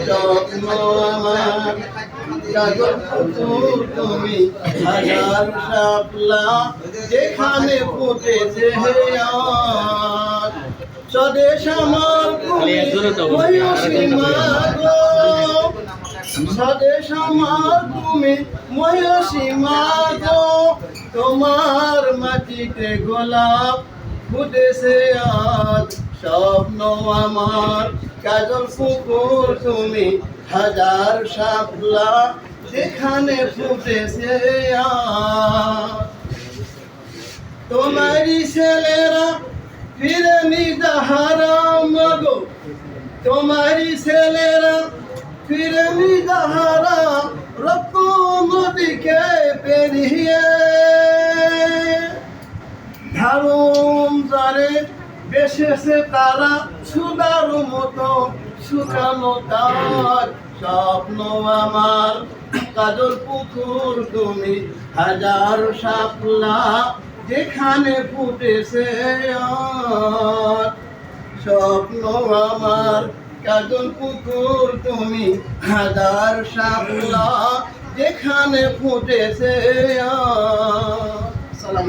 স্বপ্ন আমার কাজল পুতুল তুমি হাজার শাপলা যেখানে ফুটেছে আজ স্বদেশ আমার তুমি ময়ূসীমা গো স্বদেশ আমার তুমি ময়ূসীমা গো তোমার মাটিতে গোলাপ ফুটেছে আজ স্বপ্ন আমার কাজল পুকুর তুমি হাজার শাপলা যেখানে ফুটেছে আজ তোমারই ছেলেরা ফিরেনি যাহারা মাগো তোমারই ছেলেরা ফিরেনি যাহারা রক্ত নদীকে পেরিয়ে ধারুম জারে বেসেছে তারা সুদার মতো শুকানো তার স্বপ্ন আমার কাজল পুকুর তুমি হাজার শাপলা যেখানে ফুটেছে আজ স্বপ্ন আমার কাজল পুকুর তুমি হাজার শাপলা যেখানে ফুটেছে আজ। সালাম।